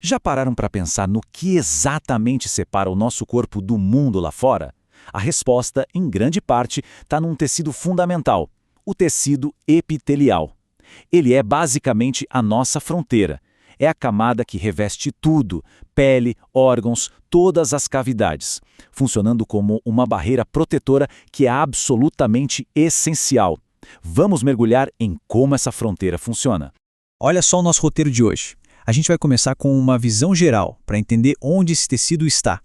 Já pararam para pensar no que exatamente separa o nosso corpo do mundo lá fora? A resposta, em grande parte, está num tecido fundamental, o tecido epitelial. Ele é basicamente a nossa fronteira. É a camada que reveste tudo, pele, órgãos, todas as cavidades, funcionando como uma barreira protetora que é absolutamente essencial. Vamos mergulhar em como essa fronteira funciona. Olha só o nosso roteiro de hoje. A gente vai começar com uma visão geral, para entender onde esse tecido está.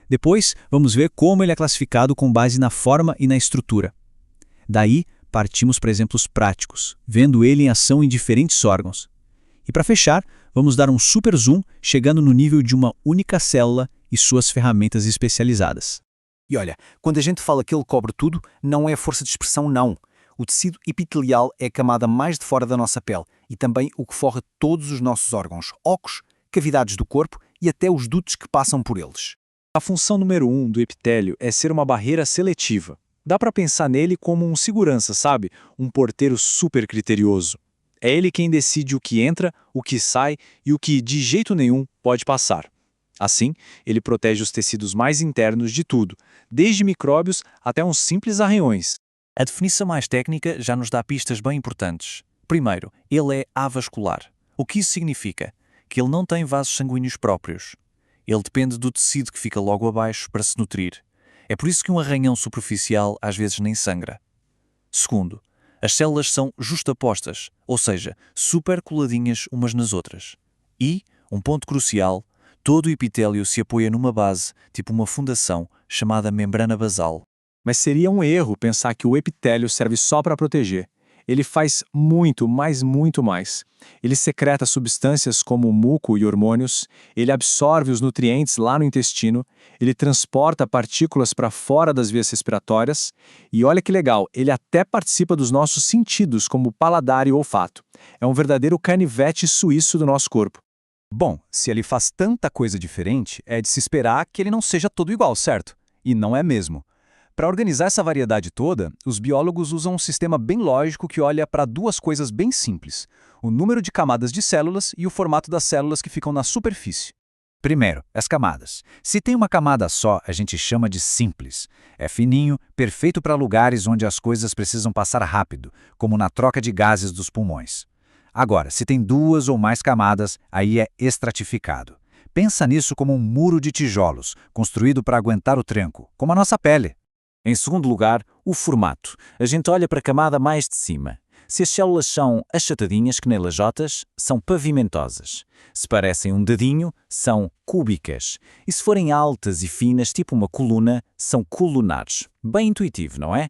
Depois, vamos ver como ele é classificado com base na forma e na estrutura. Daí, partimos para exemplos práticos, vendo ele em ação em diferentes órgãos. E para fechar, vamos dar um super zoom, chegando no nível de uma única célula e suas ferramentas especializadas. E olha, quando a gente fala que ele cobre tudo, não é força de expressão, não. O tecido epitelial é a camada mais de fora da nossa pele e também o que forra todos os nossos órgãos, ocos, cavidades do corpo e até os dutos que passam por eles. A função número 1 do epitélio é ser uma barreira seletiva. Dá para pensar nele como um segurança, sabe? Um porteiro super criterioso. É ele quem decide o que entra, o que sai e o que, de jeito nenhum, pode passar. Assim, ele protege os tecidos mais internos de tudo, desde micróbios até uns simples arranhões. A definição mais técnica já nos dá pistas bem importantes. Primeiro, ele é avascular. O que isso significa? Que ele não tem vasos sanguíneos próprios. Ele depende do tecido que fica logo abaixo para se nutrir. É por isso que um arranhão superficial às vezes nem sangra. Segundo, as células são justapostas, ou seja, super coladinhas umas nas outras. E, um ponto crucial, todo o epitélio se apoia numa base, tipo uma fundação, chamada membrana basal. Mas seria um erro pensar que o epitélio serve só para proteger. Ele faz muito, mas muito mais. Ele secreta substâncias como muco e hormônios, ele absorve os nutrientes lá no intestino, ele transporta partículas para fora das vias respiratórias e olha que legal, ele até participa dos nossos sentidos, como paladar e olfato. É um verdadeiro canivete suíço do nosso corpo. Bom, se ele faz tanta coisa diferente, é de se esperar que ele não seja todo igual, certo? E não é mesmo. Para organizar essa variedade toda, os biólogos usam um sistema bem lógico que olha para duas coisas bem simples: o número de camadas de células e o formato das células que ficam na superfície. Primeiro, as camadas. Se tem uma camada só, a gente chama de simples. É fininho, perfeito para lugares onde as coisas precisam passar rápido, como na troca de gases dos pulmões. Agora, se tem duas ou mais camadas, aí é estratificado. Pensa nisso como um muro de tijolos, construído para aguentar o tranco, como a nossa pele. Em segundo lugar, o formato. A gente olha para a camada mais de cima. Se as células são achatadinhas que nem lajotas, são pavimentosas. Se parecem um dedinho, são cúbicas. E se forem altas e finas, tipo uma coluna, são colunares. Bem intuitivo, não é?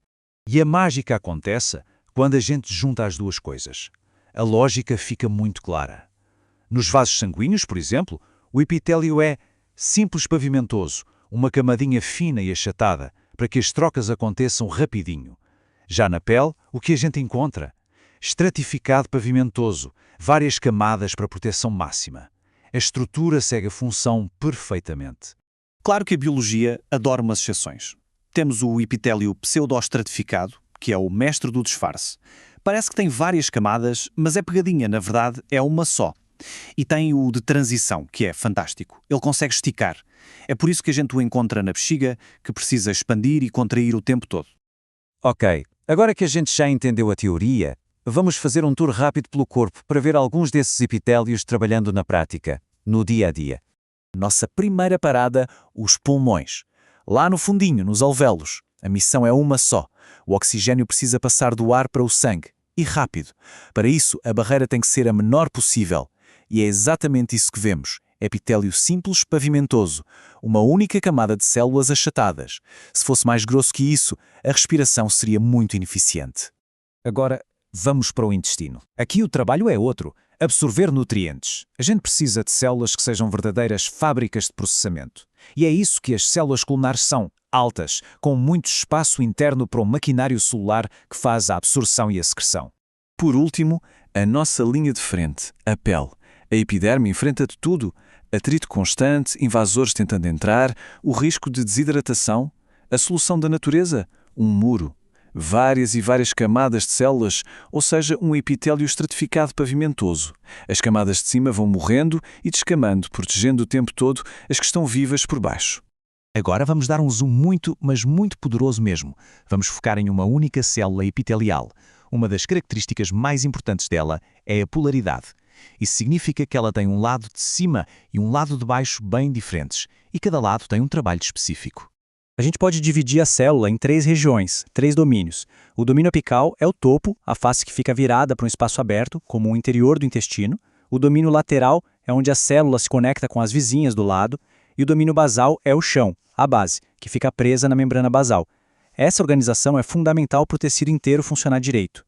E a mágica acontece quando a gente junta as duas coisas. A lógica fica muito clara. Nos vasos sanguíneos, por exemplo, o epitélio é simples pavimentoso, uma camadinha fina e achatada, para que as trocas aconteçam rapidinho. Já na pele, o que a gente encontra? Estratificado pavimentoso, várias camadas para proteção máxima. A estrutura segue a função perfeitamente. Claro que a biologia adora umas exceções. Temos o epitélio pseudoestratificado, que é o mestre do disfarce. Parece que tem várias camadas, mas é pegadinha, na verdade é uma só. E tem o de transição, que é fantástico. Ele consegue esticar. É por isso que a gente o encontra na bexiga, que precisa expandir e contrair o tempo todo. Ok, agora que a gente já entendeu a teoria, vamos fazer um tour rápido pelo corpo para ver alguns desses epitélios trabalhando na prática, no dia a dia. Nossa primeira parada, os pulmões. Lá no fundinho, nos alvéolos. A missão é uma só. O oxigênio precisa passar do ar para o sangue. E rápido. Para isso, a barreira tem que ser a menor possível. E é exatamente isso que vemos. Epitélio simples pavimentoso. Uma única camada de células achatadas. Se fosse mais grosso que isso, a respiração seria muito ineficiente. Agora, vamos para o intestino. Aqui o trabalho é outro. Absorver nutrientes. A gente precisa de células que sejam verdadeiras fábricas de processamento. E é isso que as células colunares são. Altas, com muito espaço interno para o maquinário celular que faz a absorção e a secreção. Por último, a nossa linha de frente, a pele. A epiderme enfrenta de tudo: atrito constante, invasores tentando entrar, o risco de desidratação. A solução da natureza? Um muro. Várias e várias camadas de células, ou seja, um epitélio estratificado pavimentoso. As camadas de cima vão morrendo e descamando, protegendo o tempo todo as que estão vivas por baixo. Agora vamos dar um zoom muito, mas muito poderoso mesmo. Vamos focar em uma única célula epitelial. Uma das características mais importantes dela é a polaridade. Isso significa que ela tem um lado de cima e um lado de baixo bem diferentes, e cada lado tem um trabalho específico. A gente pode dividir a célula em 3 regiões, 3 domínios. O domínio apical é o topo, a face que fica virada para um espaço aberto, como o interior do intestino. O domínio lateral é onde a célula se conecta com as vizinhas do lado. E o domínio basal é o chão, a base, que fica presa na membrana basal. Essa organização é fundamental para o tecido inteiro funcionar direito.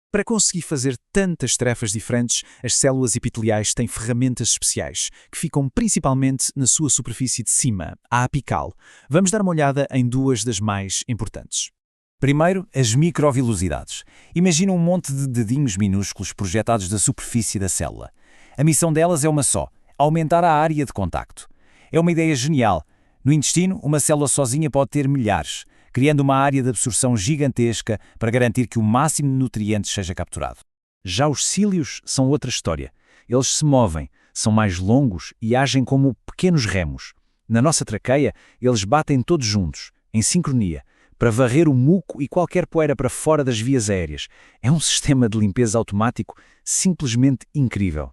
Para conseguir fazer tantas tarefas diferentes, as células epiteliais têm ferramentas especiais, que ficam principalmente na sua superfície de cima, a apical. Vamos dar uma olhada em 2 das mais importantes. Primeiro, as microvilosidades. Imagina um monte de dedinhos minúsculos projetados da superfície da célula. A missão delas é uma só: aumentar a área de contacto. É uma ideia genial. No intestino, uma célula sozinha pode ter milhares, criando uma área de absorção gigantesca para garantir que o máximo de nutrientes seja capturado. Já os cílios são outra história. Eles se movem, são mais longos e agem como pequenos remos. Na nossa traqueia, eles batem todos juntos, em sincronia, para varrer o muco e qualquer poeira para fora das vias aéreas. É um sistema de limpeza automático simplesmente incrível.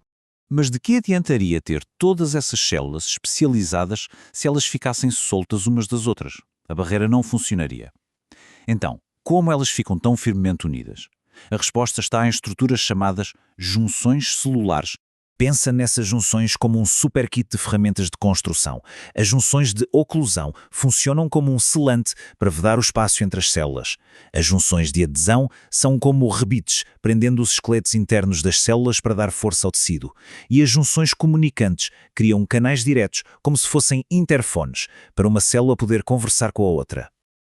Mas de que adiantaria ter todas essas células especializadas se elas ficassem soltas umas das outras? A barreira não funcionaria. Então, como elas ficam tão firmemente unidas? A resposta está em estruturas chamadas junções celulares. Pensa nessas junções como um super kit de ferramentas de construção. As junções de oclusão funcionam como um selante para vedar o espaço entre as células. As junções de adesão são como rebites, prendendo os esqueletos internos das células para dar força ao tecido. E as junções comunicantes criam canais diretos, como se fossem interfones, para uma célula poder conversar com a outra.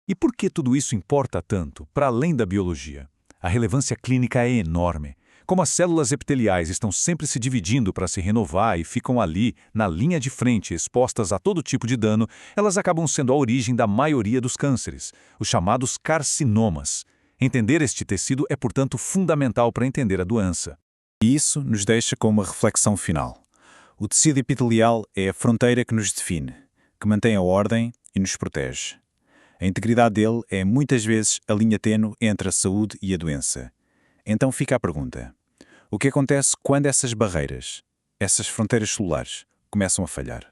E por que tudo isso importa tanto, para além da biologia? A relevância clínica é enorme. Como as células epiteliais estão sempre se dividindo para se renovar e ficam ali, na linha de frente, expostas a todo tipo de dano, elas acabam sendo a origem da maioria dos cânceres, os chamados carcinomas. Entender este tecido é, portanto, fundamental para entender a doença. E isso nos deixa com uma reflexão final. O tecido epitelial é a fronteira que nos define, que mantém a ordem e nos protege. A integridade dele é, muitas vezes, a linha tênue entre a saúde e a doença. Então fica a pergunta: o que acontece quando essas barreiras, essas fronteiras celulares, começam a falhar?